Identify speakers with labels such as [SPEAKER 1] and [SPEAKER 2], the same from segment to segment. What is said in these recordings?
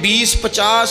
[SPEAKER 1] 20, 50,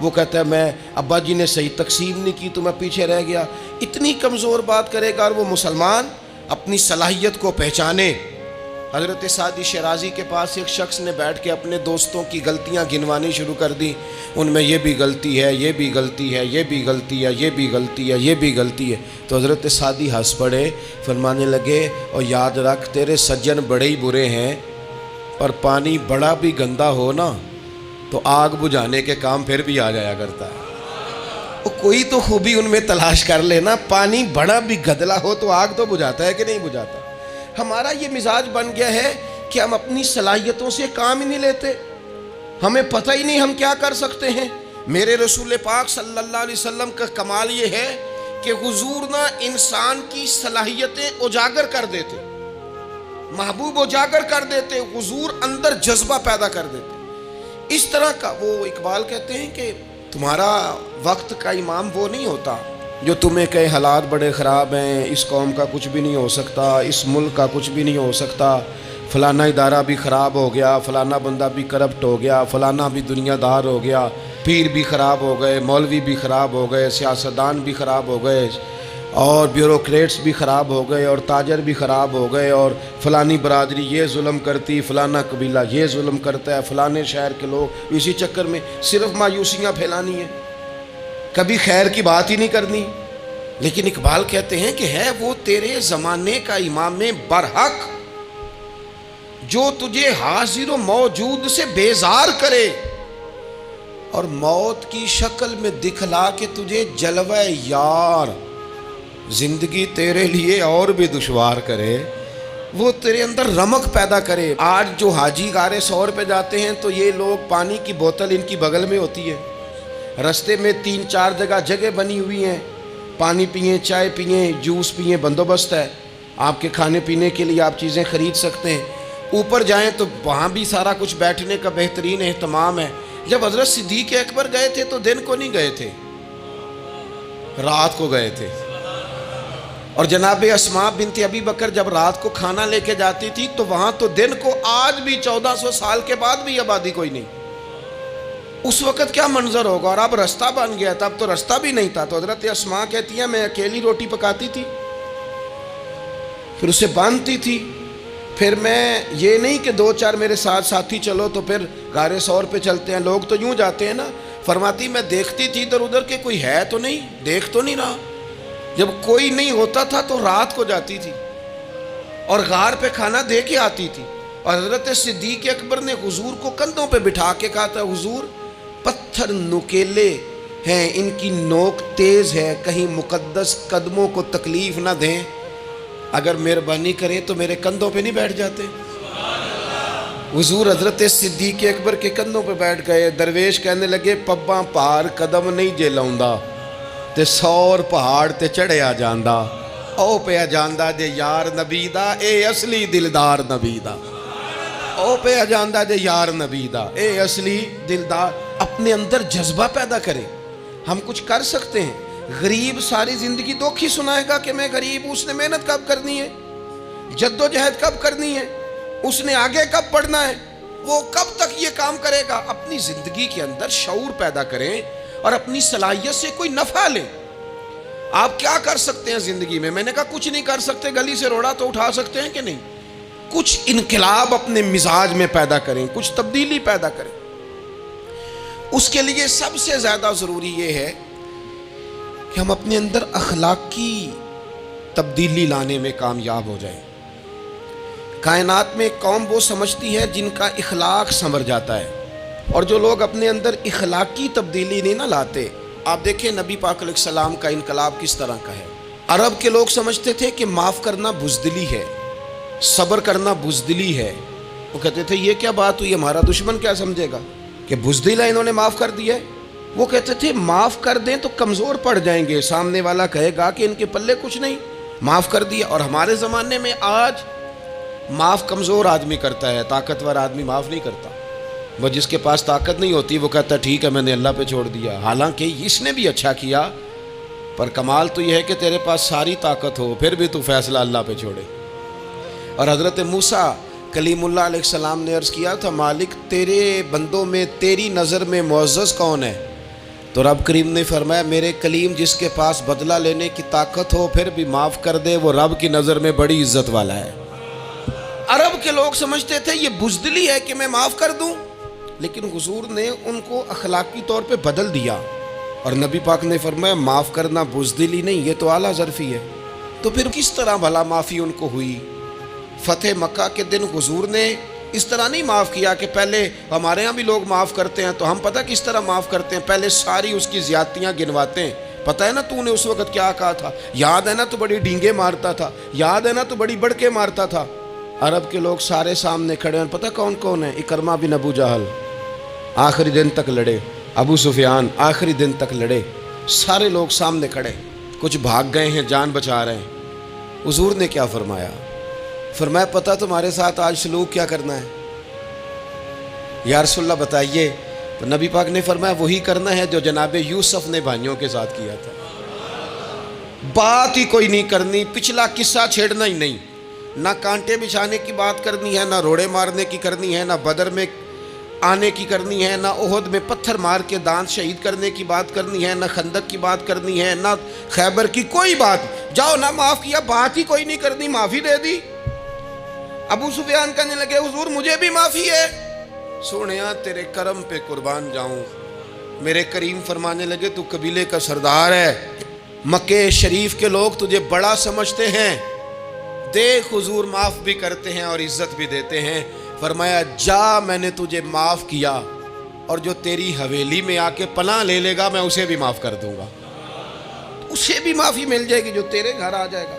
[SPEAKER 1] وہ کہتا ہے میں ابا جی نے صحیح تقسیم نہیں کی تو میں پیچھے رہ گیا۔ اتنی کمزور بات کرے گا، اور وہ مسلمان اپنی صلاحیت کو پہچانے۔ حضرت سعدی شیرازی کے پاس ایک شخص نے بیٹھ کے اپنے دوستوں کی غلطیاں گنوانی شروع کر دی، ان میں یہ بھی غلطی ہے، یہ بھی غلطی ہے، یہ بھی غلطی ہے، یہ بھی غلطی ہے، یہ بھی غلطی ہے۔ تو حضرت سعدی ہنس پڑے، فرمانے لگے اور یاد رکھ تیرے سجن بڑے ہی برے ہیں، اور پانی بڑا بھی گندا ہو نا تو آگ بجھانے کے کام پھر بھی آ جایا کرتا ہے۔ کوئی تو خوبی ان میں تلاش کر لینا، پانی بڑا بھی گدلا ہو تو آگ تو بجھاتا ہے کہ نہیں بجھاتا۔ ہمارا یہ مزاج بن گیا ہے کہ ہم اپنی صلاحیتوں سے کام ہی نہیں لیتے، ہمیں پتہ ہی نہیں ہم کیا کر سکتے ہیں۔ میرے رسول پاک صلی اللہ علیہ وسلم کا کمال یہ ہے کہ حضور نہ انسان کی صلاحیتیں اجاگر کر دیتے، محبوب اجاگر کر دیتے، حضور اندر جذبہ پیدا کر دیتے۔ اس طرح کا وہ اقبال کہتے ہیں کہ تمہارا وقت کا امام وہ نہیں ہوتا جو تمہیں کہے حالات بڑے خراب ہیں، اس قوم کا کچھ بھی نہیں ہو سکتا، اس ملک کا کچھ بھی نہیں ہو سکتا، فلانا ادارہ بھی خراب ہو گیا، فلانا بندہ بھی کرپٹ ہو گیا، فلانا بھی دنیا دار ہو گیا، پیر بھی خراب ہو گئے، مولوی بھی خراب ہو گئے، سیاستدان بھی خراب ہو گئے، اور بیوروکریٹس بھی خراب ہو گئے، اور تاجر بھی خراب ہو گئے، اور فلانی برادری یہ ظلم کرتی، فلانا قبیلہ یہ ظلم کرتا ہے، فلانے شہر کے لوگ، اسی چکر میں صرف مایوسیاں پھیلانی ہیں، کبھی خیر کی بات ہی نہیں کرنی۔ لیکن اقبال کہتے ہیں کہ ہے وہ تیرے زمانے کا امام برحق جو تجھے حاضر و موجود سے بیزار کرے اور موت کی شکل میں دکھلا کے تجھے جلوہ یار زندگی تیرے لیے اور بھی دشوار کرے، وہ تیرے اندر رمق پیدا کرے۔ آج جو حاجی غار سور پہ جاتے ہیں تو یہ لوگ پانی کی بوتل ان کی بغل میں ہوتی ہے، رستے میں 3-4 جگہ بنی ہوئی ہیں، پانی پئیں، چائے پئیں، جوس پئیں، بندوبست ہے، آپ کے کھانے پینے کے لیے آپ چیزیں خرید سکتے ہیں۔ اوپر جائیں تو وہاں بھی سارا کچھ بیٹھنے کا بہترین اہتمام ہے۔ جب حضرت صدیق اکبر گئے تھے تو دن کو نہیں گئے تھے، رات کو گئے تھے، اور جناب اسماء بنت ابی بکر جب رات کو کھانا لے کے جاتی تھی تو وہاں تو دن کو آج بھی 1400 سال کے بعد بھی آبادی کوئی نہیں۔ اس وقت کیا منظر ہوگا، اور اب رستہ بن گیا تھا، اب تو رستہ بھی نہیں تھا۔ تو حضرت اسماء کہتی ہیں میں اکیلی روٹی پکاتی تھی، پھر اسے باندھتی تھی، پھر میں یہ نہیں کہ 2-4 میرے ساتھ ساتھی چلو تو پھر غار سور پہ چلتے ہیں، لوگ تو یوں جاتے ہیں نا۔ فرماتی میں دیکھتی تھی ادھر ادھر کہ کوئی ہے تو نہیں، دیکھ تو نہیں رہا۔ جب کوئی نہیں ہوتا تھا تو رات کو جاتی تھی اور غار پہ کھانا دے کے آتی تھی، اور حضرت صدیق اکبر نے حضور کو کندھوں پہ بٹھا کے کہا تھا حضور پتھر نکیلے ہیں، ان کی نوک تیز ہے، کہیں مقدس قدموں کو تکلیف نہ دیں، اگر مہربانی کریں تو میرے کندھوں پہ نہیں بیٹھ جاتے۔ حضور حضرت صدیق اکبر کے کندھوں پہ بیٹھ گئے۔ درویش کہنے لگے پباں پہاڑ قدم نہیں جے لاؤندا تے سور پہاڑ تے چڑھیا جاندا، او پیا جاندا جے یار نبی دا، اے اصلی دلدار نبی دا، او پیا جاندا جے یار نبی دا، اے اصلی دلدار۔ اپنے اندر جذبہ پیدا کریں، ہم کچھ کر سکتے ہیں۔ غریب ساری زندگی دکھ ہی سنائے گا کہ میں غریب ہوں، اس نے محنت کب کرنی ہے، جد و جہد کب کرنی ہے، اس نے آگے کب پڑھنا ہے، وہ کب تک یہ کام کرے گا۔ اپنی زندگی کے اندر شعور پیدا کریں اور اپنی صلاحیت سے کوئی نفع لیں۔ آپ کیا کر سکتے ہیں زندگی میں؟ میں نے کہا کچھ نہیں کر سکتے، گلی سے روڑا تو اٹھا سکتے ہیں کہ نہیں؟ کچھ انقلاب اپنے مزاج میں پیدا کریں، کچھ تبدیلی پیدا کریں۔ اس کے لیے سب سے زیادہ ضروری یہ ہے کہ ہم اپنے اندر اخلاقی تبدیلی لانے میں کامیاب ہو جائیں۔ کائنات میں ایک قوم وہ سمجھتی ہے جن کا اخلاق سنور جاتا ہے، اور جو لوگ اپنے اندر اخلاقی تبدیلی نہیں نہ لاتے، آپ دیکھیں نبی پاک علیہ السلام کا انقلاب کس طرح کا ہے۔ عرب کے لوگ سمجھتے تھے کہ معاف کرنا بزدلی ہے، صبر کرنا بزدلی ہے۔ وہ کہتے تھے یہ کیا بات ہوئی، ہمارا دشمن کیا سمجھے گا کہ بزدل ہے، انہوں نے معاف کر دیا ہے۔ وہ کہتے تھے معاف کر دیں تو کمزور پڑ جائیں گے، سامنے والا کہے گا کہ ان کے پلے کچھ نہیں، معاف کر دیا۔ اور ہمارے زمانے میں آج معاف کمزور آدمی کرتا ہے، طاقتور آدمی معاف نہیں کرتا۔ وہ جس کے پاس طاقت نہیں ہوتی وہ کہتا ہے ٹھیک ہے میں نے اللہ پہ چھوڑ دیا، حالانکہ اس نے بھی اچھا کیا، پر کمال تو یہ ہے کہ تیرے پاس ساری طاقت ہو پھر بھی تو فیصلہ اللہ پہ چھوڑے۔ اور حضرت موسیٰ کلیم اللہ علیہ السلام نے عرض کیا تھا مالک تیرے بندوں میں تیری نظر میں معزز کون ہے؟ تو رب کریم نے فرمایا میرے کلیم جس کے پاس بدلہ لینے کی طاقت ہو پھر بھی معاف کر دے وہ رب کی نظر میں بڑی عزت والا ہے۔ عرب کے لوگ سمجھتے تھے یہ بزدلی ہے کہ میں معاف کر دوں، لیکن حضور نے ان کو اخلاقی طور پہ بدل دیا، اور نبی پاک نے فرمایا معاف کرنا بزدلی نہیں، یہ تو اعلیٰ ظرفی ہے۔ تو پھر کس طرح بھلا معافی ان کو ہوئی؟ فتح مکہ کے دن حضور نے اس طرح نہیں معاف کیا کہ پہلے ہمارے ہاں بھی لوگ معاف کرتے ہیں تو ہم پتہ کس طرح معاف کرتے ہیں، پہلے ساری اس کی زیادتیاں گنواتے ہیں۔ پتہ ہے نا تو نے اس وقت کیا کہا تھا، یاد ہے نا تو بڑی ڈینگے مارتا تھا، یاد ہے نا تو بڑی بڑکے مارتا تھا۔ عرب کے لوگ سارے سامنے کھڑے ہیں، پتہ کون کون ہے؟ اکرمہ بن ابو جہل آخری دن تک لڑے، ابو سفیان آخری دن تک لڑے، سارے لوگ سامنے کھڑے، کچھ بھاگ گئے ہیں جان بچا رہے ہیں۔ حضور نے کیا فرمایا؟ فرمایا پتہ تمہارے ساتھ آج سلوک کیا کرنا ہے؟ یا رسول اللہ بتائیے۔ تو نبی پاک نے فرمایا وہی کرنا ہے جو جناب یوسف نے بھائیوں کے ساتھ کیا تھا، بات ہی کوئی نہیں کرنی، پچھلا قصہ چھیڑنا ہی نہیں، نہ کانٹے بچھانے کی بات کرنی ہے، نہ روڑے مارنے کی کرنی ہے، نہ بدر میں آنے کی کرنی ہے، نہ احد میں پتھر مار کے دانت شہید کرنے کی بات کرنی ہے، نہ خندق کی بات کرنی ہے، نہ خیبر کی کوئی بات۔ جاؤ نہ معاف کیا، بات ہی کوئی نہیں کرنی، معافی دے دی۔ ابو سفیان کہنے لگے حضور مجھے بھی معافی ہے۔ سونیا تیرے کرم پہ قربان جاؤں۔ میرے کریم فرمانے لگے تو قبیلے کا سردار ہے، مکہ شریف کے لوگ تجھے بڑا سمجھتے ہیں، دیکھ حضور معاف بھی کرتے ہیں اور عزت بھی دیتے ہیں۔ فرمایا جا میں نے تجھے معاف کیا، اور جو تیری حویلی میں آ کے پناہ لے لے گا میں اسے بھی معاف کر دوں گا، اسے بھی معافی مل جائے گی جو تیرے گھر آ جائے گا۔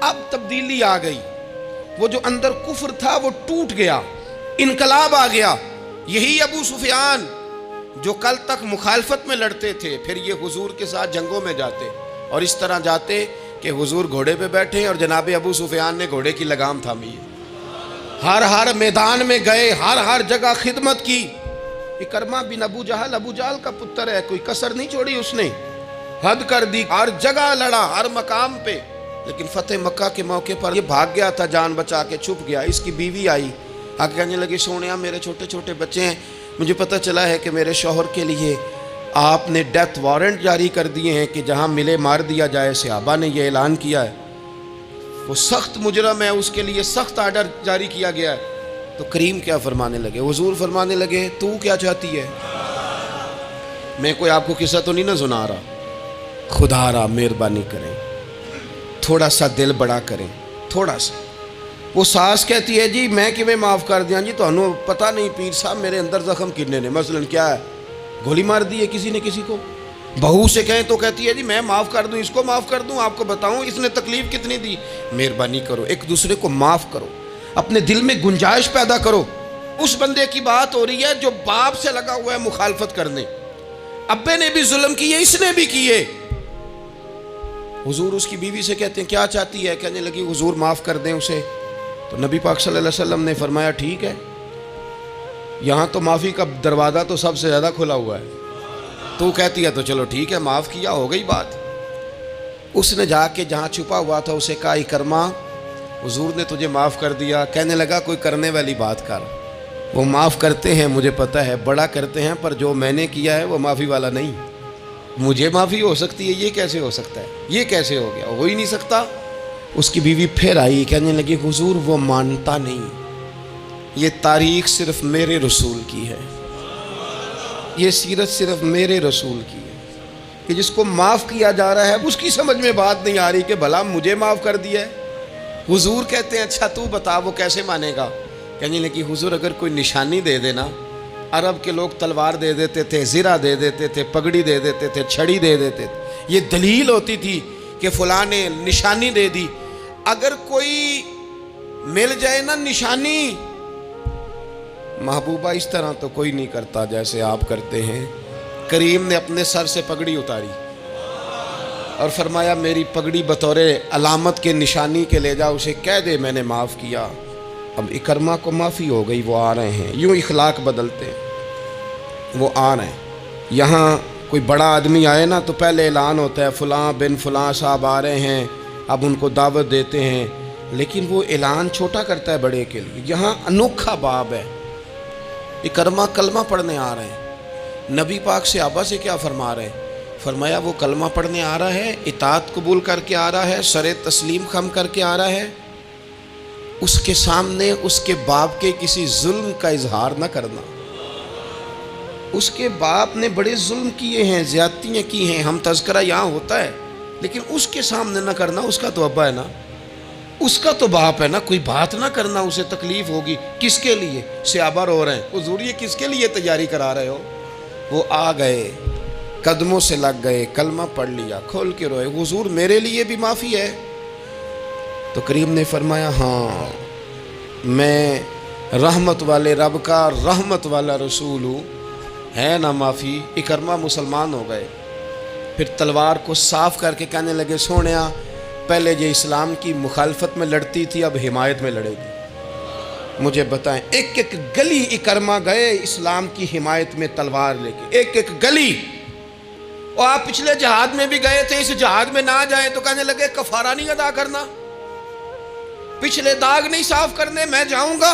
[SPEAKER 1] اب تبدیلی آ گئی، وہ جو اندر کفر تھا وہ ٹوٹ گیا، انقلاب آ گیا۔ یہی ابو سفیان جو کل تک مخالفت میں لڑتے تھے پھر یہ حضور کے ساتھ جنگوں میں جاتے، اور اس طرح جاتے کہ حضور گھوڑے پہ بیٹھے اور جناب ابو سفیان نے گھوڑے کی لگام تھامی، ہر میدان میں گئے، ہر جگہ خدمت کی۔ اکرمہ بن ابو جہل کا پتر ہے، کوئی کسر نہیں چھوڑی اس نے، حد کر دی، ہر جگہ لڑا، ہر مقام پہ۔ لیکن فتح مکہ کے موقع پر یہ بھاگ گیا تھا، جان بچا کے چھپ گیا۔ اس کی بیوی آئی، آگے کہنے لگی سونیا میرے چھوٹے چھوٹے بچے ہیں، مجھے پتہ چلا ہے کہ میرے شوہر کے لیے آپ نے ڈیتھ وارنٹ جاری کر دیے ہیں کہ جہاں ملے مار دیا جائے، صحابہ نے یہ اعلان کیا ہے، وہ سخت مجرم ہے، اس کے لیے سخت آرڈر جاری کیا گیا ہے۔ تو کریم کیا فرمانے لگے؟ حضور فرمانے لگے تو کیا چاہتی ہے؟ میں کوئی آپ کو قصہ تو نہیں نہ سنا رہا، خدا را مہربانی کریں، تھوڑا سا دل بڑا کریں، تھوڑا سا۔ وہ ساس کہتی ہے جی میں کیویں معاف کر دیاں جی، تو انہوں پتہ نہیں پیر صاحب میرے اندر زخم کنے نے، مثلا کیا ہے، گولی مار دی ہے کسی نے کسی کو۔ بہو سے کہیں تو کہتی ہے جی میں معاف کر دوں، اس کو معاف کر دوں، آپ کو بتاؤں اس نے تکلیف کتنی دی۔ مہربانی کرو ایک دوسرے کو معاف کرو، اپنے دل میں گنجائش پیدا کرو۔ اس بندے کی بات ہو رہی ہے جو باپ سے لگا ہوا ہے مخالفت کرنے، ابے نے بھی ظلم کیے، اس نے بھی کیے۔ حضور اس کی بیوی سے کہتے ہیں کیا چاہتی ہے؟ کہنے لگی حضور معاف کر دیں اسے۔ تو نبی پاک صلی اللہ علیہ وسلم نے فرمایا ٹھیک ہے، یہاں تو معافی کا دروازہ تو سب سے زیادہ کھلا ہوا ہے، تو کہتی ہے تو چلو ٹھیک ہے معاف کیا، ہو گئی بات۔ اس نے جا کے جہاں چھپا ہوا تھا اسے کہا اکرمہ حضور نے تجھے معاف کر دیا۔ کہنے لگا کوئی کرنے والی بات کر، وہ معاف کرتے ہیں مجھے پتہ ہے، بڑا کرتے ہیں، پر جو میں نے کیا ہے وہ معافی والا نہیں۔ مجھے معافی ہو سکتی ہے، یہ کیسے ہو سکتا ہے، یہ کیسے ہو گیا، ہو ہی نہیں سکتا۔ اس کی بیوی پھر آئی، کہنے لگی حضور وہ مانتا نہیں، یہ تاریخ صرف میرے رسول کی ہے، یہ سیرت صرف میرے رسول کی ہے، کہ جس کو معاف کیا جا رہا ہے اس کی سمجھ میں بات نہیں آ رہی کہ بھلا مجھے معاف کر دیا ہے۔ حضور کہتے ہیں اچھا تو بتا وہ کیسے مانے گا؟ کہنے لگی حضور اگر کوئی نشانی دے دینا، عرب کے لوگ تلوار دے دیتے تھے، زرہ دے دیتے تھے، پگڑی دے دیتے تھے، چھڑی دے دیتے تھے، یہ دلیل ہوتی تھی کہ فلاں نے نشانی دے دی۔ اگر کوئی مل جائے نا نشانی، محبوبہ اس طرح تو کوئی نہیں کرتا جیسے آپ کرتے ہیں۔ کریم نے اپنے سر سے پگڑی اتاری اور فرمایا میری پگڑی بطور علامت کے نشانی کے لے جا، اسے کہہ دے میں نے معاف کیا۔ اب اکرمہ کو معافی ہو گئی، وہ آ رہے ہیں، یوں اخلاق بدلتے ہیں، وہ آ رہے ہیں۔ یہاں کوئی بڑا آدمی آئے نا تو پہلے اعلان ہوتا ہے فلاں بن فلاں صاحب آ رہے ہیں، اب ان کو دعوت دیتے ہیں، لیکن وہ اعلان چھوٹا کرتا ہے بڑے کے لیے. یہاں انوکھا باب ہے. اکرمہ کلمہ پڑھنے آ رہے ہیں. نبی پاک صحابہ سے کیا فرما رہے ہیں؟ فرمایا وہ کلمہ پڑھنے آ رہا ہے، اطاعت قبول کر کے آ رہا ہے، سر تسلیم خم کر کے آ رہا ہے، اس کے سامنے اس کے باپ کے کسی ظلم کا اظہار نہ کرنا. اس کے باپ نے بڑے ظلم کیے ہیں، زیادتیاں کی ہیں، ہم تذکرہ یہاں ہوتا ہے، لیکن اس کے سامنے نہ کرنا. اس کا تو ابا ہے نا، اس کا تو باپ ہے نا. کوئی بات نہ کرنا، اسے تکلیف ہوگی. کس کے لیے؟ صحابہ رو رہے ہیں. حضور یہ کس کے لیے تیاری کرا رہے ہو؟ وہ آ گئے، قدموں سے لگ گئے، کلمہ پڑھ لیا، کھول کے روئے. حضور میرے لیے بھی معافی ہے؟ تو کریم نے فرمایا ہاں، میں رحمت والے رب کا رحمت والا رسول ہوں، ہے نا معافی. اکرمہ مسلمان ہو گئے. پھر تلوار کو صاف کر کے کہنے لگے سونیا، پہلے یہ اسلام کی مخالفت میں لڑتی تھی، اب حمایت میں لڑے گی. مجھے بتائیں، ایک ایک گلی اکرمہ گئے اسلام کی حمایت میں تلوار لے کے، ایک ایک گلی. اور آپ پچھلے جہاد میں بھی گئے تھے، اس جہاد میں نہ جائیں تو کہنے لگے کفارہ نہیں ادا کرنا، پچھلے داغ نہیں صاف کرنے. میں جاؤں گا،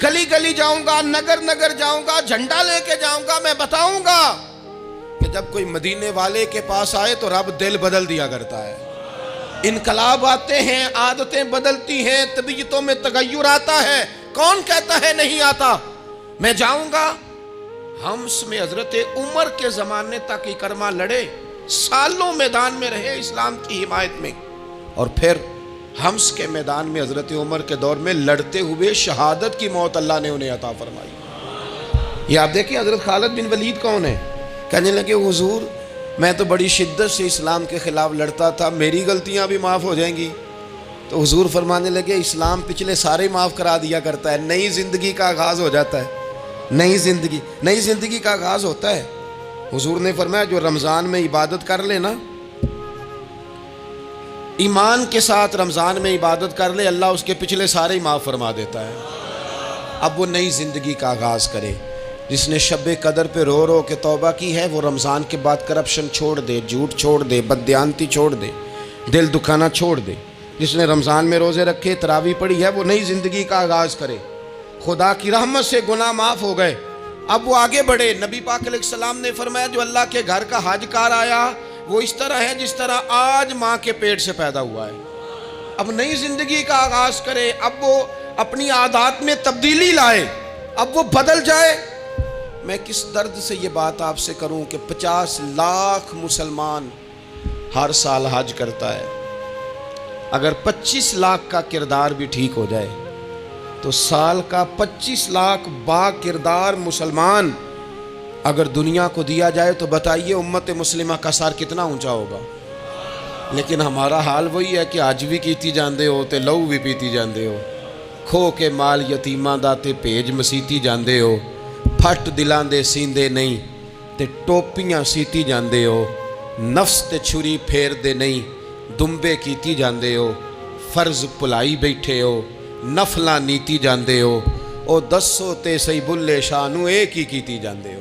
[SPEAKER 1] گلی گلی جاؤں گا، نگر نگر جاؤں گا، جھنڈا لے کے جاؤں گا. میں بتاؤں گا کہ جب کوئی مدینے والے کے پاس آئے تو رب دل بدل دیا کرتا ہے. انقلاب آتے ہیں، عادتیں بدلتی ہیں، طبیعتوں میں تغیر آتا ہے. کون کہتا ہے نہیں آتا؟ میں جاؤں گا. ہمس میں حضرت عمر کے زمانے تک اکرمہ لڑے، سالوں میدان میں رہے اسلام کی حمایت میں. اور پھر ہمس کے میدان میں حضرت عمر کے دور میں لڑتے ہوئے شہادت کی موت اللہ نے انہیں عطا فرمائی. یہ آپ دیکھیں حضرت خالد بن ولید کون ہے؟ کہنے لگے حضور میں تو بڑی شدت سے اسلام کے خلاف لڑتا تھا، میری غلطیاں بھی معاف ہو جائیں گی. تو حضور فرمانے لگے اسلام پچھلے سارے معاف کرا دیا کرتا ہے. نئی زندگی کا آغاز ہو جاتا ہے، نئی زندگی کا آغاز ہوتا ہے. حضور نے فرمایا جو رمضان میں عبادت کر لے نا، ایمان کے ساتھ رمضان میں عبادت کر لے، اللہ اس کے پچھلے سارے ہی معاف فرما دیتا ہے. اب وہ نئی زندگی کا آغاز کرے. جس نے شب قدر پہ رو رو کے توبہ کی ہے، وہ رمضان کے بعد کرپشن چھوڑ دے، جھوٹ چھوڑ دے، بددیانتی چھوڑ دے، دل دکھانا چھوڑ دے. جس نے رمضان میں روزے رکھے، تراویح پڑھی ہے، وہ نئی زندگی کا آغاز کرے. خدا کی رحمت سے گناہ معاف ہو گئے، اب وہ آگے بڑھے. نبی پاک علیہ السلام نے فرمایا جو اللہ کے گھر کا حج کار آیا وہ اس طرح ہے جس طرح آج ماں کے پیٹ سے پیدا ہوا ہے. اب نئی زندگی کا آغاز کرے، اب وہ اپنی عادات میں تبدیلی لائے، اب وہ بدل جائے. میں کس درد سے یہ بات آپ سے کروں کہ 50 لاکھ مسلمان ہر سال حج کرتا ہے. اگر 25 لاکھ کا کردار بھی ٹھیک ہو جائے تو سال کا 25 لاکھ با کردار مسلمان اگر دنیا کو دیا جائے تو بتائیے امت مسلمہ کا سر کتنا اونچا ہوگا. لیکن ہمارا حال وہی ہے کہ حج بھی کیتی جاندے ہو تے لہو بھی پیتی جاندے ہو، کھو کے مال یتیماں دا تے بھیج مسیتی جاندے ہو، پھٹ دلاں دے سیندے نہیں تے ٹوپیاں سیتی جاندے ہو، نفس تے چھری پھیر دے نہیں دمبے کیتی جاندے ہو، فرض پلائی بیٹھے ہو، نفلاں نیتی جاندے ہو، او دسو تے سی بلے شانو ایک ہی کیتی جاندے ہو.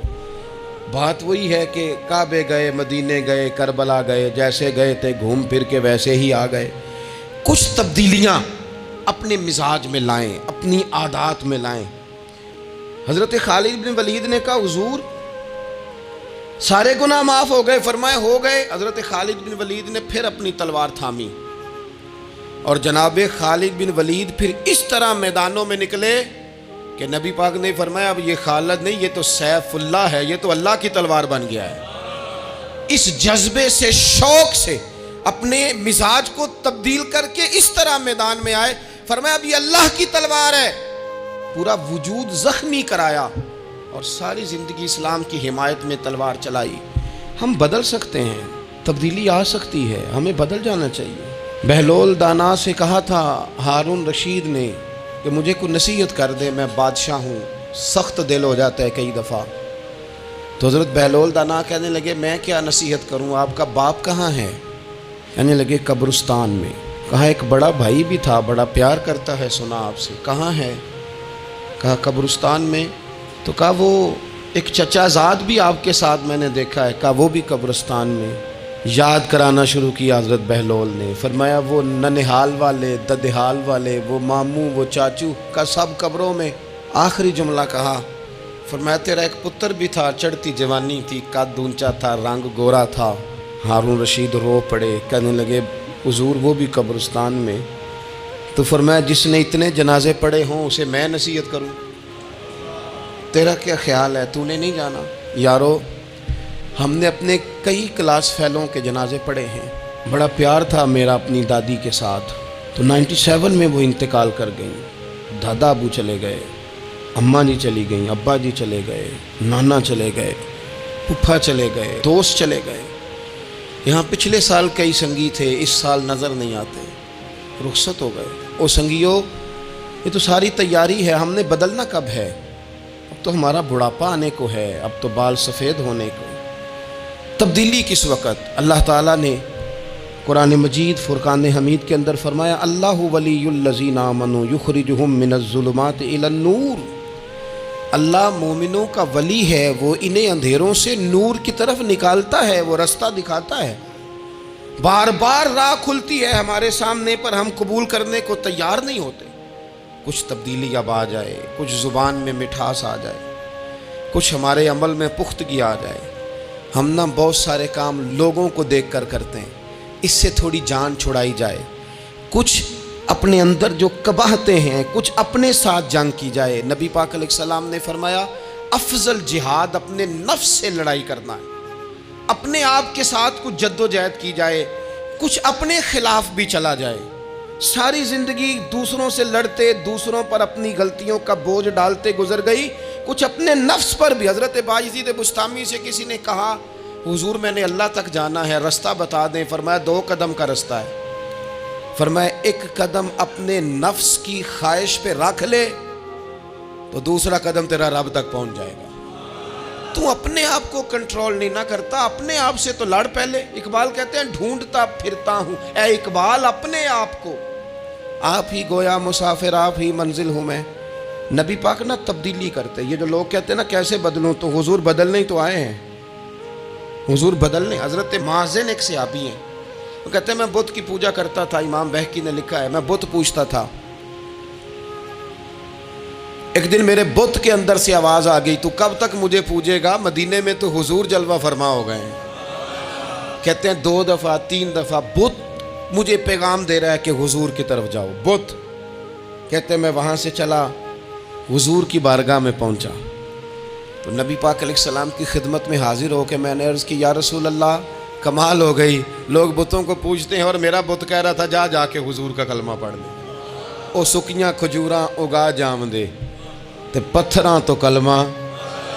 [SPEAKER 1] بات وہی ہے کہ کعبے گئے، مدینے گئے، کربلا گئے، جیسے گئے تھے گھوم پھر کے ویسے ہی آ گئے. کچھ تبدیلیاں اپنے مزاج میں لائیں، اپنی عادات میں لائیں. حضرت خالد بن ولید نے کہا حضور سارے گناہ معاف ہو گئے. فرمائے ہو گئے. حضرت خالد بن ولید نے پھر اپنی تلوار تھامی اور جناب خالد بن ولید پھر اس طرح میدانوں میں نکلے کہ نبی پاک نے فرمایا اب یہ خالد نہیں، یہ تو سیف اللہ ہے، یہ تو اللہ کی تلوار بن گیا ہے. اس جذبے سے، شوق سے اپنے مزاج کو تبدیل کر کے اس طرح میدان میں آئے. فرمایا اب یہ اللہ کی تلوار ہے. پورا وجود زخمی کرایا اور ساری زندگی اسلام کی حمایت میں تلوار چلائی. ہم بدل سکتے ہیں، تبدیلی آ سکتی ہے، ہمیں بدل جانا چاہیے. بہلول دانا سے کہا تھا ہارون رشید نے کہ مجھے کوئی نصیحت کر دے، میں بادشاہ ہوں، سخت دل ہو جاتا ہے کئی دفعہ. تو حضرت بہلول دانا کہنے لگے میں کیا نصیحت کروں، آپ کا باپ کہاں ہے؟ کہنے لگے قبرستان میں. کہا ایک بڑا بھائی بھی تھا، بڑا پیار کرتا ہے، سنا آپ سے، کہاں ہے؟ کہا قبرستان میں. تو کہا وہ ایک چچا زاد بھی آپ کے ساتھ میں نے دیکھا ہے. کہا وہ بھی قبرستان میں. یاد کرانا شروع کیا حضرت بہلول نے. فرمایا وہ ننہال والے، ددہال والے، وہ ماموں، وہ چاچو کا سب قبروں میں. آخری جملہ کہا، فرمایا تیرا ایک پتر بھی تھا، چڑھتی جوانی تھی، قد اونچا تھا، رنگ گورا تھا. ہارون رشید رو پڑے، کہنے لگے حضور وہ بھی قبرستان میں. تو فرمایا جس نے اتنے جنازے پڑھے ہوں اسے میں نصیحت کروں؟ تیرا کیا خیال ہے، تو نے نہیں جانا؟ یارو ہم نے اپنے کئی کلاس فیلوں کے جنازے پڑھے ہیں. بڑا پیار تھا میرا اپنی دادی کے ساتھ. تو 97 میں وہ انتقال کر گئیں. دادا ابو چلے گئے، اماں جی چلی گئیں، ابا جی چلے گئے، نانا چلے گئے، پھپھا چلے گئے، دوست چلے گئے. یہاں پچھلے سال کئی سنگی تھے، اس سال نظر نہیں آتے، رخصت ہو گئے. او سنگیو، یہ تو ساری تیاری ہے، ہم نے بدلنا کب ہے؟ اب تو ہمارا بڑھاپا آنے کو ہے، اب تو بال سفید ہونے کو. تبدیلی کس وقت؟ اللہ تعالیٰ نے قرآن مجید فرقان حمید کے اندر فرمایا اللہ ولی الذین آمنوا یخرجہم من الظلمات الی النور. اللہ مومنوں کا ولی ہے، وہ انہیں اندھیروں سے نور کی طرف نکالتا ہے، وہ رستہ دکھاتا ہے. بار بار راہ کھلتی ہے ہمارے سامنے پر ہم قبول کرنے کو تیار نہیں ہوتے. کچھ تبدیلی اب آ جائے، کچھ زبان میں مٹھاس آ جائے، کچھ ہمارے عمل میں پختگی آ جائے. ہم نہ بہت سارے کام لوگوں کو دیکھ کر کرتے ہیں، اس سے تھوڑی جان چھڑائی جائے. کچھ اپنے اندر جو قباہتیں ہیں کچھ اپنے ساتھ جنگ کی جائے. نبی پاک علیہ السلام نے فرمایا افضل جہاد اپنے نفس سے لڑائی کرنا ہے. اپنے آپ کے ساتھ کچھ جد و جہد کی جائے، کچھ اپنے خلاف بھی چلا جائے. ساری زندگی دوسروں سے لڑتے، دوسروں پر اپنی غلطیوں کا بوجھ ڈالتے گزر گئی، کچھ اپنے نفس پر بھی. حضرت بایزید بستامی سے کسی نے کہا حضور میں نے اللہ تک جانا ہے، رستہ بتا دیں. فرمایا 2 قدم کا رستہ ہے. فرمایا 1 قدم اپنے نفس کی خواہش پہ رکھ لے تو دوسرا قدم تیرا رب تک پہنچ جائے گا. تو اپنے آپ کو کنٹرول نہیں نہ کرتا، اپنے آپ سے تو لڑ پہلے. اقبال کہتے ہیں ڈھونڈتا پھرتا ہوں اے اقبال اپنے آپ کو، آپ ہی گویا مسافر آپ ہی منزل ہوں میں. نبی پاک نہ تبدیلی کرتے. یہ جو لوگ کہتے ہیں نا کیسے بدلوں، تو حضور بدلنے ہی تو آئے ہیں. حضور بدلنے. حضرت مازن ایک صحابی ہیں، وہ کہتے ہیں میں بت کی پوجا کرتا تھا. امام بہقی نے لکھا ہے میں بت پوجتا تھا. ایک دن میرے بت کے اندر سے آواز آ گئی تو کب تک مجھے پوجے گا، مدینے میں تو حضور جلوہ فرما ہو گئے ہیں. کہتے ہیں 2 دفعہ 3 دفعہ بت مجھے پیغام دے رہا ہے کہ حضور کی طرف جاؤ. بت کہتے ہیں میں وہاں سے چلا، حضور کی بارگاہ میں پہنچا تو نبی پاک علیہ السلام کی خدمت میں حاضر ہو کے میں نے عرض کی یا رسول اللہ کمال ہو گئی، لوگ بتوں کو پوجتے ہیں اور میرا بت کہہ رہا تھا جا کے حضور کا کلمہ پڑھ لے. او سکیاں کھجوراں اگا جام دے تے پتھراں تو کلمہ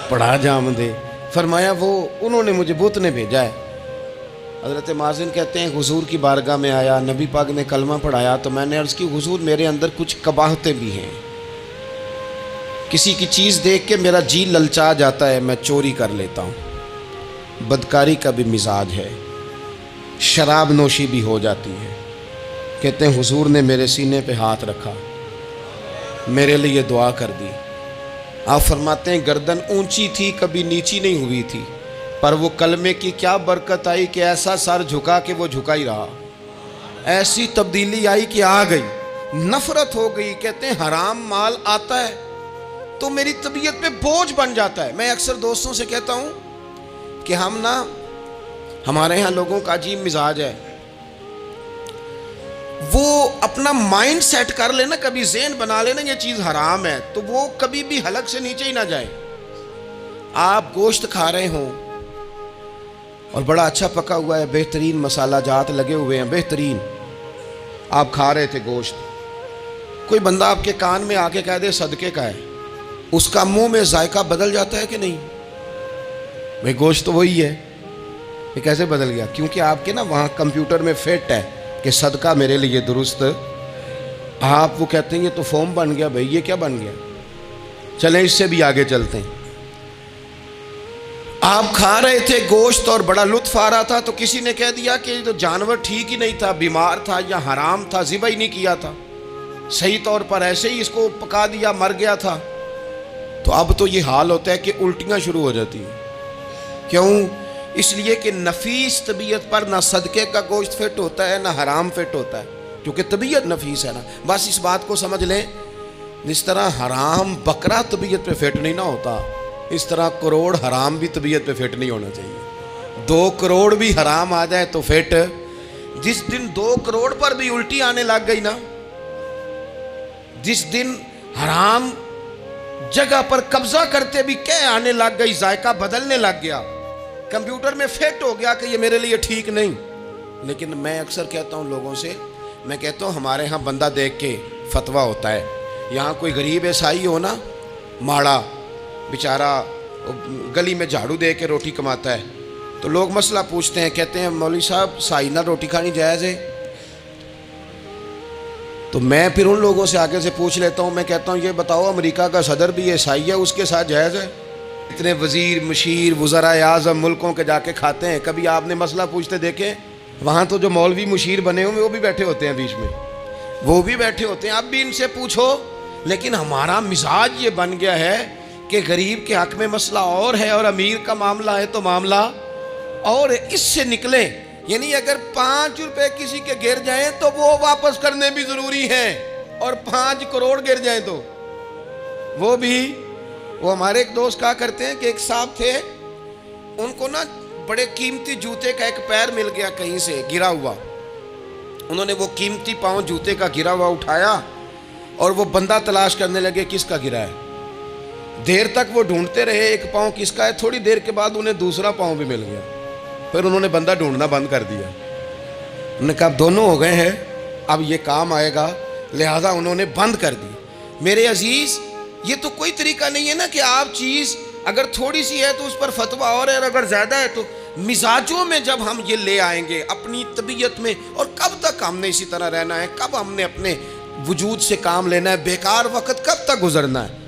[SPEAKER 1] پڑھا جام دے. فرمایا وہ انہوں نے مجھے بت نے بھیجا ہے. حضرت مازن کہتے ہیں حضور کی بارگاہ میں آیا، نبی پاک نے کلمہ پڑھایا تو میں نے عرض کی حضور میرے اندر کچھ قباہتیں بھی ہیں، کسی کی چیز دیکھ کے میرا جی للچا جاتا ہے، میں چوری کر لیتا ہوں، بدکاری کا بھی مزاج ہے، شراب نوشی بھی ہو جاتی ہے. کہتے ہیں حضور نے میرے سینے پہ ہاتھ رکھا، میرے لیے دعا کر دی. آپ فرماتے ہیں گردن اونچی تھی کبھی نیچی نہیں ہوئی تھی، پر وہ کلمے کی کیا برکت آئی کہ ایسا سر جھکا کہ وہ جھکا ہی رہا. ایسی تبدیلی آئی کہ آ گئی، نفرت ہو گئی. کہتے ہیں حرام مال آتا ہے تو میری طبیعت پہ بوجھ بن جاتا ہے. میں اکثر دوستوں سے کہتا ہوں کہ ہمارے ہاں لوگوں کا عجیب مزاج ہے، وہ اپنا مائنڈ سیٹ کر لینا، کبھی ذہن بنا لینا یہ چیز حرام ہے تو وہ کبھی بھی حلق سے نیچے ہی نہ جائے. آپ گوشت کھا رہے ہوں اور بڑا اچھا پکا ہوا ہے، بہترین مسالہ جات لگے ہوئے ہیں، بہترین، آپ کھا رہے تھے گوشت، کوئی بندہ آپ کے کان میں آ کے کہہ دے صدقے کا ہے، اس کا منہ میں ذائقہ بدل جاتا ہے کہ نہیں؟ بھئی گوشت تو وہی ہے، یہ کیسے بدل گیا؟ کیونکہ آپ کے نا وہاں کمپیوٹر میں فٹ ہے کہ صدقہ میرے لیے درست. آپ وہ کہتے ہیں یہ تو فارم بن گیا. بھئی یہ کیا بن گیا؟ چلیں اس سے بھی آگے چلتے ہیں. آپ کھا رہے تھے گوشت اور بڑا لطف آ رہا تھا تو کسی نے کہہ دیا کہ یہ تو جانور ٹھیک ہی نہیں تھا، بیمار تھا یا حرام تھا، ذبح ہی نہیں کیا تھا، صحیح طور پر ایسے ہی اس کو پکا دیا، مر گیا تھا. تو اب تو یہ حال ہوتا ہے کہ الٹیاں شروع ہو جاتی ہیں. کیوں اس لیے کہ نفیس طبیعت پر نہ صدقے کا گوشت فٹ ہوتا ہے نہ حرام فٹ ہوتا ہے، کیونکہ طبیعت نفیس ہے نا. بس اس بات کو سمجھ لیں، جس طرح حرام بکرا طبیعت پہ فٹ نہیں نہ ہوتا، اس طرح کروڑ حرام بھی طبیعت پہ فٹ نہیں ہونا چاہیے. 2 کروڑ بھی حرام آ جائے تو فٹ. جس دن 2 کروڑ پر بھی الٹی آنے لگ گئی نا، جس دن حرام جگہ پر قبضہ کرتے بھی کہہ آنے لگ گئی، ذائقہ بدلنے لگ گیا، کمپیوٹر میں فٹ ہو گیا کہ یہ میرے لیے ٹھیک نہیں. لیکن میں اکثر کہتا ہوں لوگوں سے، میں کہتا ہوں ہمارے ہاں بندہ دیکھ کے فتویٰ ہوتا ہے. یہاں کوئی غریب عیسائی ہو نا، ماڑا بیچارہ گلی میں جھاڑو دے کے روٹی کماتا ہے، تو لوگ مسئلہ پوچھتے ہیں، کہتے ہیں مولوی صاحب سائنہ روٹی کھانی جائز ہے؟ تو میں پھر ان لوگوں سے آگے سے پوچھ لیتا ہوں، میں کہتا ہوں یہ بتاؤ امریکہ کا صدر بھی عیسائی ہے، اس کے ساتھ جائز ہے؟ اتنے وزیر مشیر وزراء اعظم ملکوں کے جا کے کھاتے ہیں، کبھی آپ نے مسئلہ پوچھتے دیکھیں؟ وہاں تو جو مولوی مشیر بنے ہوئے وہ بھی بیٹھے ہوتے ہیں بیچ میں، وہ بھی بیٹھے ہوتے ہیں، اب بھی ان سے پوچھو. لیکن ہمارا مزاج یہ بن گیا ہے کہ غریب کے حق میں مسئلہ اور ہے اور امیر کا معاملہ ہے تو معاملہ اور اس سے نکلیں. یعنی اگر 5 روپے کسی کے گر جائیں تو وہ واپس کرنے بھی ضروری ہیں، اور 5 کروڑ گر جائیں تو وہ بھی. وہ ہمارے ایک دوست کہا کرتے ہیں کہ ایک صاحب تھے، ان کو نا بڑے قیمتی جوتے کا ایک پیر مل گیا کہیں سے گرا ہوا. انہوں نے وہ قیمتی پاؤں جوتے کا گرا ہوا اٹھایا اور وہ بندہ تلاش کرنے لگے کس کا گرا ہے. دیر تک وہ ڈھونڈتے رہے ایک پاؤں کس کا ہے، تھوڑی دیر کے بعد انہیں دوسرا پاؤں بھی مل گیا. پھر انہوں نے بندہ ڈھونڈنا بند کر دیا. انہوں نے کہا اب دونوں ہو گئے ہیں، اب یہ کام آئے گا، لہذا انہوں نے بند کر دی. میرے عزیز، یہ تو کوئی طریقہ نہیں ہے نا کہ آپ چیز اگر تھوڑی سی ہے تو اس پر فتویٰ اور ہے، اور اگر زیادہ ہے تو مزاجوں میں جب ہم یہ لے آئیں گے اپنی طبیعت میں. اور کب تک ہم نے اسی طرح رہنا ہے؟ کب ہم نے اپنے وجود سے کام لینا ہے؟ بیکار وقت کب تک گزرنا ہے؟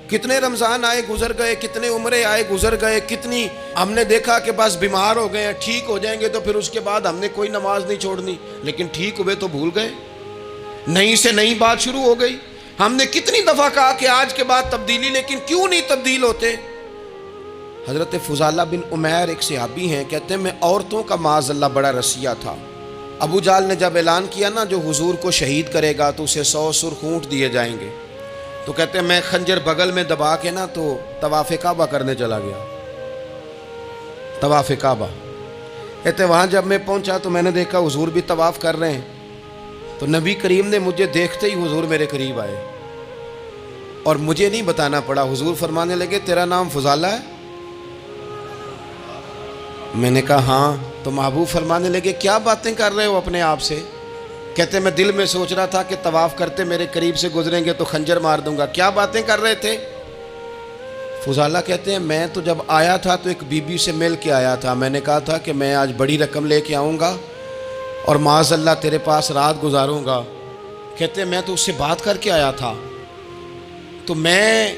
[SPEAKER 1] کتنے رمضان آئے گزر گئے، کتنے عمرے آئے گزر گئے، کتنی ہم نے دیکھا کہ بس بیمار ہو گئے ہیں، ٹھیک ہو جائیں گے تو پھر اس کے بعد ہم نے کوئی نماز نہیں چھوڑنی، لیکن ٹھیک ہوئے تو بھول گئے، نئی سے نئی بات شروع ہو گئی. ہم نے کتنی دفعہ کہا کہ آج کے بعد تبدیلی، لیکن کیوں نہیں تبدیل ہوتے؟ حضرت فضالہ بن عمیر ایک صحابی ہیں، کہتے ہیں میں عورتوں کا معاذ اللہ بڑا رسیہ تھا. ابو جہل نے جب اعلان کیا نا جو حضور کو شہید کرے گا تو اسے 100 سرخ اونٹ دیے جائیں گے، تو کہتے ہیں میں خنجر بغل میں دبا کے نا تو طواف کعبہ کرنے چلا گیا. طواف کعبہ کہتے ہیں وہاں جب میں پہنچا تو میں نے دیکھا حضور بھی طواف کر رہے ہیں، تو نبی کریم نے مجھے دیکھتے ہی حضور میرے قریب آئے اور مجھے نہیں بتانا پڑا. حضور فرمانے لگے تیرا نام فضالہ ہے؟ میں نے کہا ہاں. تو محبوب فرمانے لگے کیا باتیں کر رہے ہو اپنے آپ سے؟ کہتے میں دل میں سوچ رہا تھا کہ طواف کرتے میرے قریب سے گزریں گے تو خنجر مار دوں گا. کیا باتیں کر رہے تھے؟ فضالہ کہتے ہیں میں تو جب آیا تھا تو ایک بی بی سے مل کے آیا تھا، میں نے کہا تھا کہ میں آج بڑی رقم لے کے آؤں گا اور معاذ اللہ تیرے پاس رات گزاروں گا. کہتے ہیں میں تو اس سے بات کر کے آیا تھا. تو میں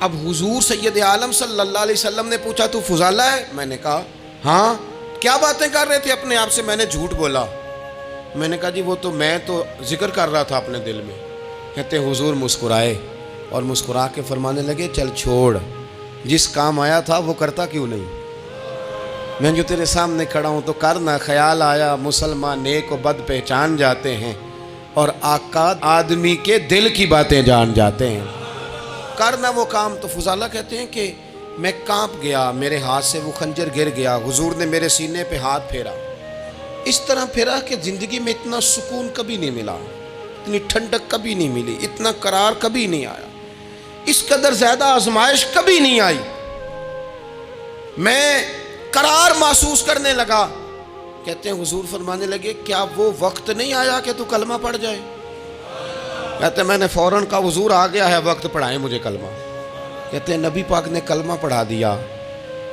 [SPEAKER 1] اب حضور سید عالم صلی اللہ علیہ وسلم نے پوچھا تو فضالہ ہے؟ میں نے کہا ہاں. کیا باتیں کر رہے تھے اپنے آپ سے؟ میں نے جھوٹ بولا. میں نے کہا جی وہ تو میں تو ذکر کر رہا تھا اپنے دل میں. کہتے ہیں حضور مسکرائے اور مسکرا کے فرمانے لگے چل چھوڑ، جس کام آیا تھا وہ کرتا کیوں نہیں؟ میں جو تیرے سامنے کھڑا ہوں تو کرنا. خیال آیا مسلمان نیک و بد پہچان جاتے ہیں اور آقا آدمی کے دل کی باتیں جان جاتے ہیں. کرنا وہ کام. تو فضالہ کہتے ہیں کہ میں کانپ گیا، میرے ہاتھ سے وہ خنجر گر گیا. حضور نے میرے سینے پہ ہاتھ پھیرا، اس طرح پھیرا کہ زندگی میں اتنا سکون کبھی نہیں ملا، اتنی ٹھنڈک کبھی نہیں ملی، اتنا قرار کبھی نہیں آیا، اس قدر زیادہ آزمائش کبھی نہیں آئی. میں قرار محسوس کرنے لگا. کہتے ہیں حضور فرمانے لگے کیا وہ وقت نہیں آیا کہ تو کلمہ پڑھ جائے؟ کہتے ہیں میں نے فوراً کہا حضور آ گیا ہے وقت، پڑھائیں مجھے کلمہ. کہتے ہیں نبی پاک نے کلمہ پڑھا دیا،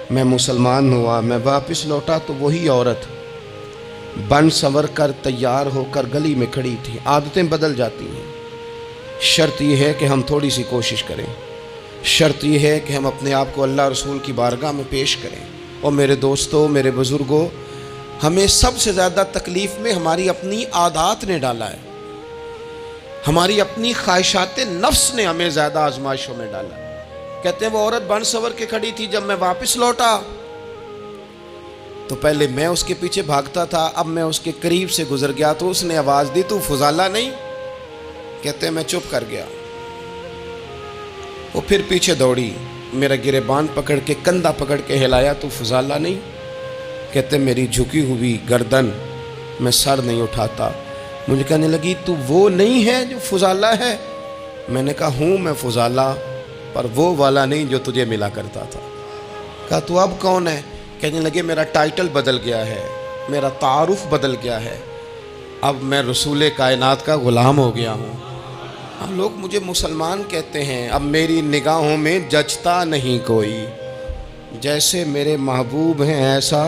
[SPEAKER 1] میں مسلمان ہوا. میں واپس لوٹا تو وہی عورت بن سنور کر تیار ہو کر گلی میں کھڑی تھی. عادتیں بدل جاتی ہیں. شرط یہ ہے کہ ہم تھوڑی سی کوشش کریں، شرط یہ ہے کہ ہم اپنے آپ کو اللہ رسول کی بارگاہ میں پیش کریں. اور میرے دوستوں، میرے بزرگوں، ہمیں سب سے زیادہ تکلیف میں ہماری اپنی عادات نے ڈالا ہے، ہماری اپنی خواہشات نفس نے ہمیں زیادہ آزمائشوں میں ڈالا ہے. کہتے ہیں وہ عورت بن سنور کے کھڑی تھی. جب میں واپس لوٹا تو پہلے میں اس کے پیچھے بھاگتا تھا، اب میں اس کے قریب سے گزر گیا تو اس نے آواز دی، تو فضالہ نہیں؟ کہتے ہیں میں چپ کر گیا۔ وہ پھر پیچھے دوڑی، میرا گریبان پکڑ کے کندھا پکڑ کے ہلایا، تو فضالہ نہیں؟ کہتے میری جھکی ہوئی گردن، میں سر نہیں اٹھاتا۔ مجھے کہنے لگی تو وہ نہیں ہے جو فضالہ ہے؟ میں نے کہا ہوں میں فضالہ، پر وہ والا نہیں جو تجھے ملا کرتا تھا۔ کہا تو اب کون ہے؟ کہنے لگے میرا ٹائٹل بدل گیا ہے، میرا تعارف بدل گیا ہے، اب میں رسول کائنات کا غلام ہو گیا ہوں۔ اب لوگ مجھے مسلمان کہتے ہیں، اب میری نگاہوں میں جچتا نہیں کوئی، جیسے میرے محبوب ہیں ایسا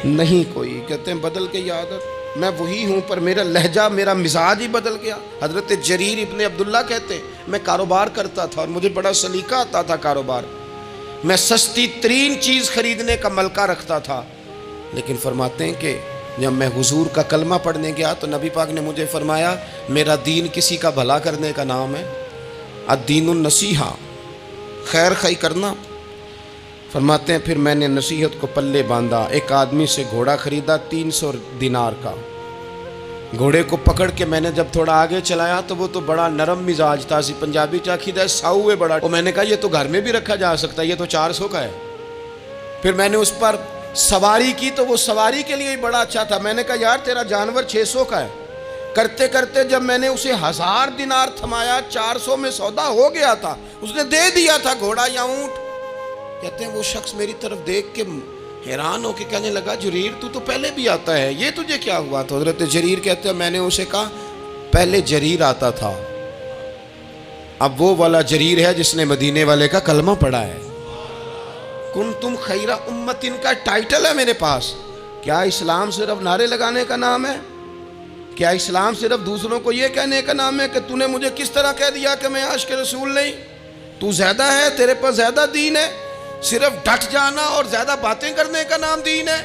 [SPEAKER 1] نہیں کوئی۔ کہتے ہیں بدل گئی عادت، میں وہی ہوں پر میرا لہجہ، میرا مزاج ہی بدل گیا۔ حضرت جریر ابن عبداللہ کہتے ہیں میں کاروبار کرتا تھا اور مجھے بڑا سلیقہ آتا تھا کاروبار، میں سستی ترین چیز خریدنے کا ملکہ رکھتا تھا، لیکن فرماتے ہیں کہ جب میں حضور کا کلمہ پڑھنے گیا تو نبی پاک نے مجھے فرمایا میرا دین کسی کا بھلا کرنے کا نام ہے، الدین النصیحہ، خیر خی کرنا۔ فرماتے ہیں پھر میں نے نصیحت کو پلے باندھا، ایک آدمی سے گھوڑا خریدا 300 دینار کا، گھوڑے کو پکڑ کے میں نے جب تھوڑا آگے چلایا تو وہ تو بڑا نرم مزاج تھا، سی پنجابی چاکھی دا ساؤ ہے بڑا، میں نے کہا یہ تو گھر میں بھی رکھا جا سکتا ہے، یہ تو 400 کا ہے۔ پھر میں نے اس پر سواری کی تو وہ سواری کے لیے ہی بڑا اچھا تھا، میں نے کہا یار تیرا جانور 600 کا ہے۔ کرتے کرتے جب میں نے اسے 1000 دینار تھمایا، 400 میں سودا ہو گیا تھا، اس نے دے دیا تھا گھوڑا یا اونٹ۔ کہتے ہیں وہ شخص میری طرف دیکھ کے حیران ہو کے کہنے لگا جریر تو پہلے بھی آتا ہے، یہ تجھے کیا ہوا؟ تو حضرت جریر کہتے ہیں میں نے اسے کہا پہلے جریر آتا تھا، اب وہ والا جریر ہے جس نے مدینے والے کا کلمہ پڑھا ہے۔ کنتم خیر امت، ان کا ٹائٹل ہے میرے پاس۔ کیا اسلام صرف نعرے لگانے کا نام ہے؟ کیا اسلام صرف دوسروں کو یہ کہنے کا نام ہے کہ تو نے مجھے کس طرح کہہ دیا کہ میں عاشق رسول نہیں؟ تو زیادہ ہے، تیرے پر زیادہ دین ہے، صرف ڈٹ جانا اور زیادہ باتیں کرنے کا نام دین ہے؟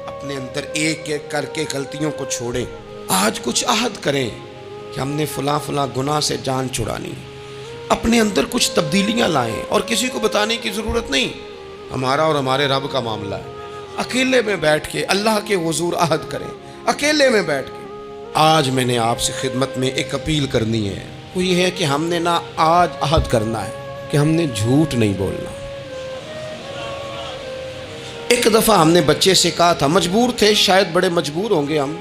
[SPEAKER 1] اپنے اندر ایک ایک کر کے غلطیوں کو چھوڑیں، آج کچھ عہد کریں کہ ہم نے فلاں فلاں گناہ سے جان چھڑانی، اپنے اندر کچھ تبدیلیاں لائیں، اور کسی کو بتانے کی ضرورت نہیں، ہمارا اور ہمارے رب کا معاملہ ہے۔ اکیلے میں بیٹھ کے اللہ کے حضور عہد کریں، اکیلے میں بیٹھ کے۔ آج میں نے آپ سے خدمت میں ایک اپیل کرنی ہے، وہ یہ ہے کہ ہم نے نہ آج عہد کرنا ہے کہ ہم نے جھوٹ نہیں بولنا۔ ایک دفعہ ہم نے بچے سے کہا تھا، مجبور تھے، شاید بڑے مجبور ہوں گے ہم،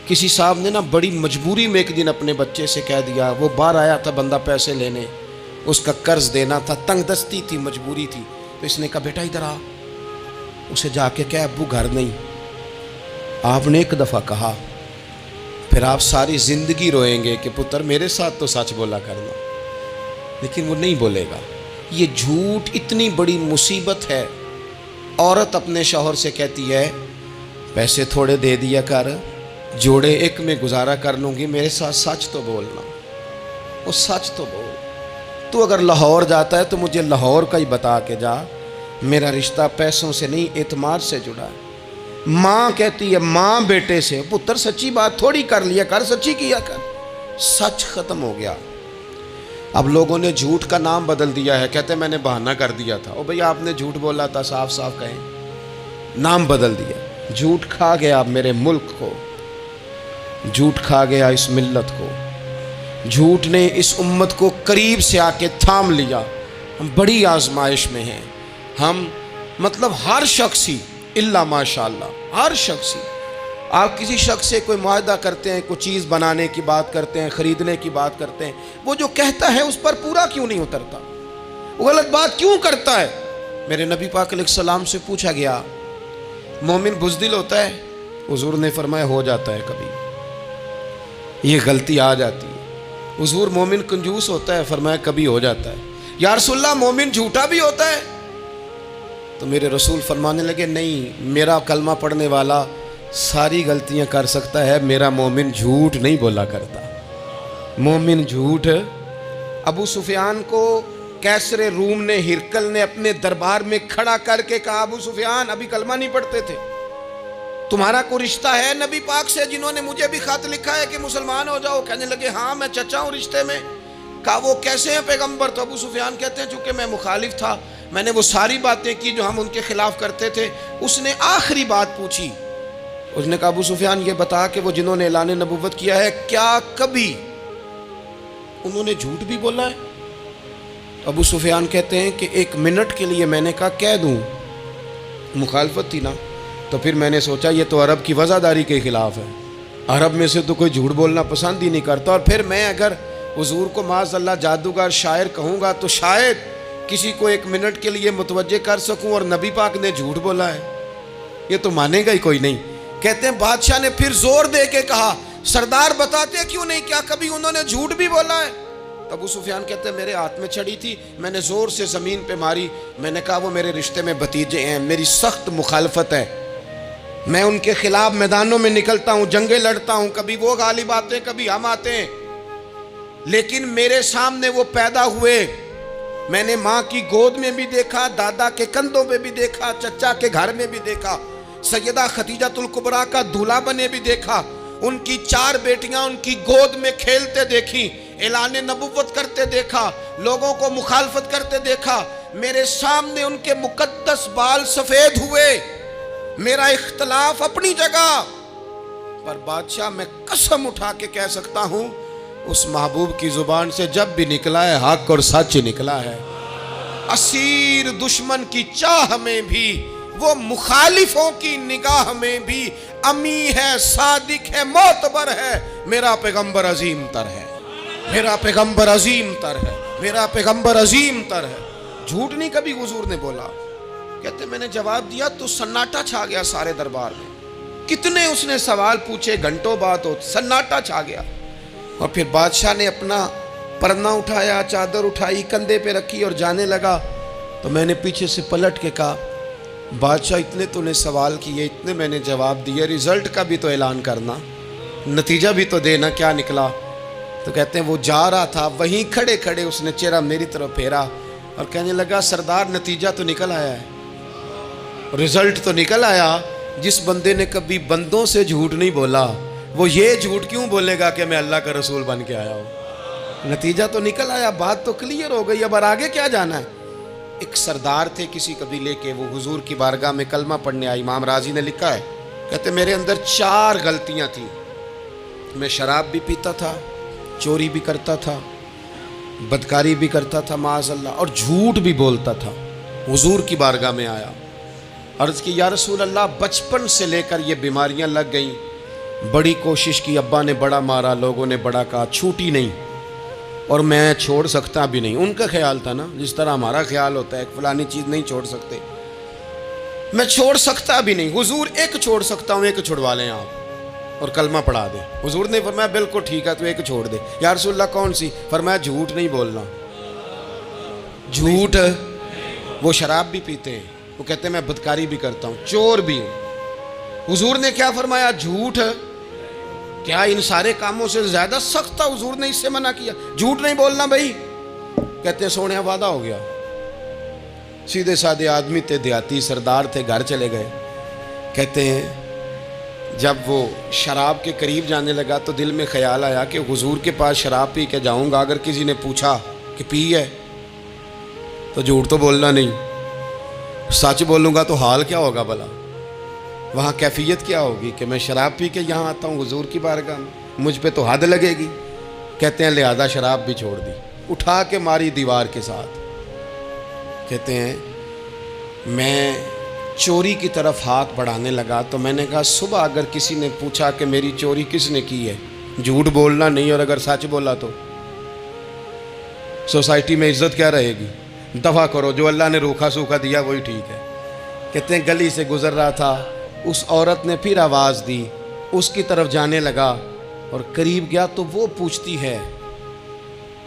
[SPEAKER 1] کسی صاحب نے نا بڑی مجبوری میں ایک دن اپنے بچے سے کہہ دیا، وہ باہر آیا تھا بندہ پیسے لینے، اس کا قرض دینا تھا، تنگ دستی تھی، مجبوری تھی، تو اس نے کہا بیٹا ادھر آ، اسے جا کے کہا ابو گھر نہیں۔ آپ نے ایک دفعہ کہا، پھر آپ ساری زندگی روئیں گے کہ پتر میرے ساتھ تو سچ بولا کرنا، لیکن وہ نہیں بولے گا۔ یہ جھوٹ اتنی بڑی مصیبت ہے۔ عورت اپنے شوہر سے کہتی ہے پیسے تھوڑے دے دیا کر، جوڑے ایک میں گزارا کر لوں گی، میرے ساتھ سچ تو بولنا، وہ سچ تو بول۔ تو اگر لاہور جاتا ہے تو مجھے لاہور کا ہی بتا کے جا، میرا رشتہ پیسوں سے نہیں اعتماد سے جڑا ہے۔ ماں کہتی ہے ماں بیٹے سے، پتر سچی بات تھوڑی کر لیا کر، سچی کیا کر۔ سچ ختم ہو گیا۔ اب لوگوں نے جھوٹ کا نام بدل دیا ہے، کہتے ہیں میں نے بہانہ کر دیا تھا۔ او بھئی آپ نے جھوٹ بولا تھا، صاف صاف کہیں، نام بدل دیا۔ جھوٹ کھا گیا میرے ملک کو، جھوٹ کھا گیا اس ملت کو، جھوٹ نے اس امت کو قریب سے آ کے تھام لیا۔ ہم بڑی آزمائش میں ہیں، ہم مطلب ہر شخص ہی الا ماشاءاللہ، ہر شخص ہی، آپ کسی شخص سے کوئی معاہدہ کرتے ہیں، کوئی چیز بنانے کی بات کرتے ہیں، خریدنے کی بات کرتے ہیں، وہ جو کہتا ہے اس پر پورا کیوں نہیں اترتا؟ وہ غلط بات کیوں کرتا ہے؟ میرے نبی پاک علیہ السلام سے پوچھا گیا مومن بزدل ہوتا ہے؟ حضور نے فرمایا ہو جاتا ہے، کبھی یہ غلطی آ جاتی ہے۔ حضور مومن کنجوس ہوتا ہے؟ فرمایا کبھی ہو جاتا ہے۔ یا رسول اللہ مومن جھوٹا بھی ہوتا ہے؟ تو میرے رسول فرمانے لگے نہیں، میرا کلمہ پڑھنے والا ساری غلطیاں کر سکتا ہے، میرا مومن جھوٹ نہیں بولا کرتا۔ مومن جھوٹ۔ ابو سفیان کو کیسر روم نے، ہرقل نے اپنے دربار میں کھڑا کر کے کہا ابو سفیان ابھی کلمہ نہیں پڑھتے تھے، تمہارا کوئی رشتہ ہے نبی پاک سے جنہوں نے مجھے بھی خط لکھا ہے کہ مسلمان ہو جاؤ؟ کہنے لگے ہاں میں چچا ہوں رشتے میں۔ کہا وہ کیسے ہیں پیغمبر؟ تو ابو سفیان کہتے ہیں چونکہ میں مخالف تھا میں نے وہ ساری باتیں کی جو ہم ان کے خلاف کرتے تھے. اس نے آخری بات پوچھی. اس نے کہا ابو سفیان یہ بتا کہ وہ جنہوں نے اعلان نبوت کیا ہے کیا کبھی انہوں نے جھوٹ بھی بولا ہے؟ ابو سفیان کہتے ہیں کہ 1 منٹ کے لیے میں نے کہا کہہ دوں. مخالفت تھی نا. تو پھر میں نے سوچا یہ تو عرب کی وزاداری کے خلاف ہے. عرب میں سے تو کوئی جھوٹ بولنا پسند ہی نہیں کرتا. اور پھر میں اگر حضور کو معاذ اللہ جادوگر شاعر کہوں گا تو شاید کسی کو 1 منٹ کے لیے متوجہ کر سکوں اور نبی پاک نے جھوٹ بولا ہے. یہ تو مانے گا ہی کوئی نہیں. کہتے ہیں بادشاہ نے پھر زور دے کے کہا سردار بتاتے کیوں نہیں کیا کبھی انہوں نے جھوٹ بھی بولا ہے؟ ابو سفیان کہتے ہیں میرے ہاتھ میں چھڑی تھی, میں نے زور سے زمین پہ ماری. میں نے کہا وہ میرے رشتے میں بھتیجے ہیں, میری سخت مخالفت ہے, میں ان کے خلاف میدانوں میں نکلتا ہوں, جنگیں لڑتا ہوں, کبھی وہ غالب آتے ہیں کبھی ہم آتے ہیں, لیکن میرے سامنے وہ پیدا ہوئے. میں نے ماں کی گود میں بھی دیکھا, دادا کے کندھوں پہ بھی دیکھا, چچا کے گھر میں بھی دیکھا, سیدہ خدیجہ الکبریٰ کا دولہا بنے بھی دیکھا, ان کی 4 بیٹیاں ان کی گود میں کھیلتے دیکھی, اعلان نبوت کرتے دیکھا, لوگوں کو مخالفت کرتے دیکھا. میرے سامنے ان کے مقدس بال سفید ہوئے. میرا اختلاف اپنی جگہ, پر بادشاہ میں قسم اٹھا کے کہہ سکتا ہوں اس محبوب کی زبان سے جب بھی نکلا ہے حق اور سچ نکلا ہے. اسیر دشمن کی چاہ میں بھی, وہ مخالفوں کی نگاہ میں بھی امی ہے, صادق ہے, معتبر ہے. میرا پیغمبر عظیم تر ہے, میرا پیغمبر عظیم تر ہے, میرا پیغمبر عظیم تر ہے. جھوٹ نہیں کبھی حضور نے بولا. کہتے میں نے جواب دیا تو سناٹا چھا گیا سارے دربار میں. کتنے اس نے سوال پوچھے, گھنٹوں بات ہو, سناٹا چھا گیا. اور پھر بادشاہ نے اپنا پرنا اٹھایا, چادر اٹھائی, کندھے پہ رکھی اور جانے لگا. تو میں نے پیچھے سے پلٹ کے کہا بادشاہ اتنے تو نے سوال کیے, اتنے میں نے جواب دیے, رزلٹ کا بھی تو اعلان کرنا, نتیجہ بھی تو دینا, کیا نکلا؟ تو کہتے ہیں وہ جا رہا تھا, وہیں کھڑے کھڑے اس نے چہرہ میری طرف پھیرا اور کہنے لگا سردار نتیجہ تو نکل آیا ہے, رزلٹ تو نکل آیا. جس بندے نے کبھی بندوں سے جھوٹ نہیں بولا وہ یہ جھوٹ کیوں بولے گا کہ میں اللہ کا رسول بن کے آیا ہوں؟ نتیجہ تو نکل آیا, بات تو کلیئر ہو گئی, اب آگے کیا جانا ہے؟ ایک سردار تھے کسی قبیلے کے, وہ حضور کی بارگاہ میں کلمہ پڑھنے آئے. امام راضی نے لکھا ہے, کہتے میرے اندر 4 غلطیاں تھیں. میں شراب بھی پیتا تھا, چوری بھی کرتا تھا, بدکاری بھی کرتا تھا معاذ اللہ, اور جھوٹ بھی بولتا تھا. حضور کی بارگاہ میں آیا, عرض کی یا رسول اللہ بچپن سے لے کر یہ بیماریاں لگ گئیں, بڑی کوشش کی, ابا نے بڑا مارا, لوگوں نے بڑا کہا, چھوٹی نہیں, اور میں چھوڑ سکتا بھی نہیں. ان کا خیال تھا نا جس طرح ہمارا خیال ہوتا ہے فلانی چیز نہیں چھوڑ سکتے, میں چھوڑ سکتا بھی نہیں. حضور ایک چھوڑ سکتا ہوں, ایک چھڑوا لیں آپ اور کلمہ پڑھا دیں. حضور نے فرمایا بالکل ٹھیک ہے تو ایک چھوڑ دے. یا رسول اللہ کون سی؟ فرمایا جھوٹ نہیں بولنا. جھوٹ, وہ شراب بھی پیتے ہیں, وہ کہتے ہیں میں بدکاری بھی کرتا ہوں, چور بھی ہوں. حضور نے کیا فرمایا؟ جھوٹ. کیا ان سارے کاموں سے زیادہ سخت تھا حضور نے اس سے منع کیا؟ جھوٹ نہیں بولنا بھائی. کہتے ہیں سونے وعدہ ہو گیا. سیدھے سادے آدمی تھے, دیہاتی سردار تھے, گھر چلے گئے. کہتے ہیں جب وہ شراب کے قریب جانے لگا تو دل میں خیال آیا کہ حضور کے پاس شراب پی کے جاؤں گا, اگر کسی نے پوچھا کہ پی ہے تو جھوٹ تو بولنا نہیں, سچ بولوں گا تو حال کیا ہوگا بھلا, وہاں کیفیت کیا ہوگی کہ میں شراب پی کے یہاں آتا ہوں حضور کی بارگاہ میں, مجھ پہ تو حد لگے گی. کہتے ہیں لہذا شراب بھی چھوڑ دی, اٹھا کے ماری دیوار کے ساتھ. کہتے ہیں میں چوری کی طرف ہاتھ بڑھانے لگا تو میں نے کہا صبح اگر کسی نے پوچھا کہ میری چوری کس نے کی ہے, جھوٹ بولنا نہیں, اور اگر سچ بولا تو سوسائٹی میں عزت کیا رہے گی؟ دفع کرو, جو اللہ نے روکھا سوکھا دیا وہی ٹھیک ہے. کہتے ہیں گلی سے گزر رہا تھا, اس عورت نے پھر آواز دی, اس کی طرف جانے لگا اور قریب گیا تو وہ پوچھتی ہے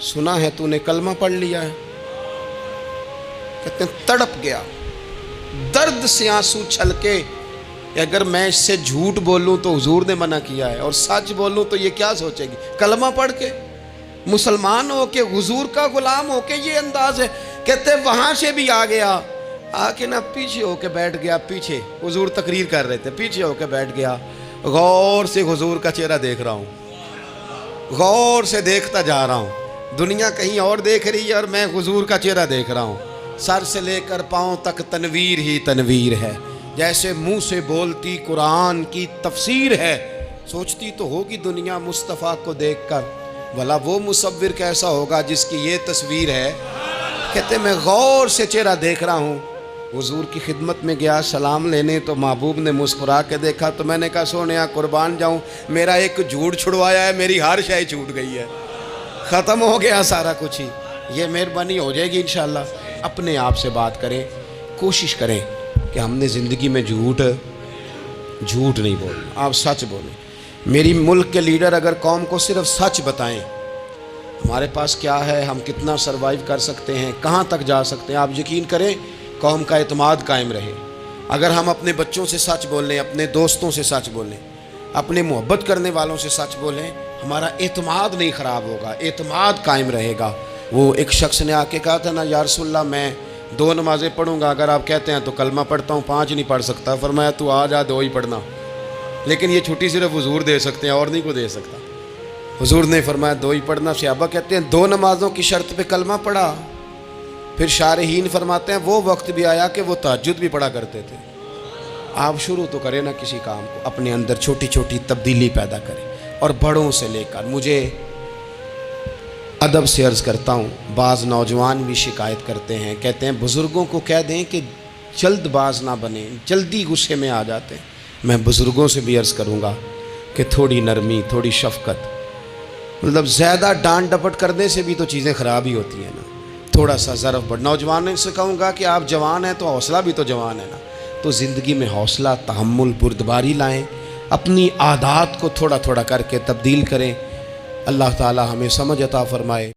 [SPEAKER 1] سنا ہے تو نے کلمہ پڑھ لیا ہے؟ کہتے ہیں تڑپ گیا, درد سے آنسو چھلکے, اگر میں اس سے جھوٹ بولوں تو حضور نے منع کیا ہے, اور سچ بولوں تو یہ کیا سوچے گی؟ کلمہ پڑھ کے مسلمان ہو کے حضور کا غلام ہو کے یہ انداز ہے. کہتے وہاں سے بھی آ گیا, آ کے نا پیچھے ہو کے بیٹھ گیا, پیچھے حضور تقریر کر رہے تھے, پیچھے ہو کے بیٹھ گیا. غور سے حضور کا چہرہ دیکھ رہا ہوں, غور سے دیکھتا جا رہا ہوں. دنیا کہیں اور دیکھ رہی ہے اور میں حضور کا چہرہ دیکھ رہا ہوں. سر سے لے کر پاؤں تک تنویر ہی تنویر ہے، جیسے منہ سے بولتی قرآن کی تفسیر ہے۔ سوچتی تو ہوگی دنیا مصطفیٰ کو دیکھ کر، بھلا وہ مصور کیسا ہوگا جس کی یہ تصویر ہے۔ کہتے میں غور سے چہرہ دیکھ رہا ہوں، حضور کی خدمت میں گیا سلام لینے تو محبوب نے مسکرا کے دیکھا تو میں نے کہا سونیا قربان جاؤں، میرا ایک جھوٹ چھڑوایا ہے، میری ہر شے چھوٹ گئی ہے، ختم ہو گیا سارا کچھ ہی۔ یہ مہربانی ہو جائے گی انشاءاللہ۔ اپنے آپ سے بات کریں، کوشش کریں کہ ہم نے زندگی میں جھوٹ نہیں بولنا، آپ سچ بولیں۔ میری ملک کے لیڈر اگر قوم کو صرف سچ بتائیں، ہمارے پاس کیا ہے، ہم کتنا سروائیو کر سکتے ہیں، کہاں تک جا سکتے ہیں، آپ یقین کریں قوم کا اعتماد قائم رہے۔ اگر ہم اپنے بچوں سے سچ بولیں، اپنے دوستوں سے سچ بولیں، اپنے محبت کرنے والوں سے سچ بولیں، ہمارا اعتماد نہیں خراب ہوگا، اعتماد قائم رہے گا۔ وہ ایک شخص نے آ کے کہا تھا نا، یا رسول اللہ میں 2 نمازیں پڑھوں گا، اگر آپ کہتے ہیں تو کلمہ پڑھتا ہوں، 5 نہیں پڑھ سکتا۔ فرمایا تو آ جا 2 ہی پڑھنا، لیکن یہ چھٹی صرف حضور دے سکتے ہیں اور نہیں کو دے سکتا۔ حضور نے فرمایا 2 ہی پڑھنا۔ صحابہ کہتے ہیں 2 نمازوں کی شرط پہ کلمہ پڑھا۔ پھر شارحین فرماتے ہیں وہ وقت بھی آیا کہ وہ تہجد بھی پڑھا کرتے تھے۔ آپ شروع تو کریں نا کسی کام کو، اپنے اندر چھوٹی چھوٹی تبدیلی پیدا کریں، اور بڑوں سے لے کر، مجھے ادب سے عرض کرتا ہوں، بعض نوجوان بھی شکایت کرتے ہیں، کہتے ہیں بزرگوں کو کہہ دیں کہ جلد باز نہ بنیں، جلدی غصے میں آ جاتے ہیں۔ میں بزرگوں سے بھی عرض کروں گا کہ تھوڑی نرمی، تھوڑی شفقت، مطلب زیادہ ڈانٹ ڈپٹ کرنے سے بھی تو چیزیں خراب ہی ہوتی ہیں نا، تھوڑا سا ظرف بڑھ۔ نوجوانوں سے کہوں گا کہ آپ جوان ہیں تو حوصلہ بھی تو جوان ہے نا، تو زندگی میں حوصلہ، تحمل، بردباری لائیں، اپنی عادات کو تھوڑا تھوڑا کر کے تبدیل کریں۔ اللہ تعالی ہمیں سمجھ عطا فرمائے۔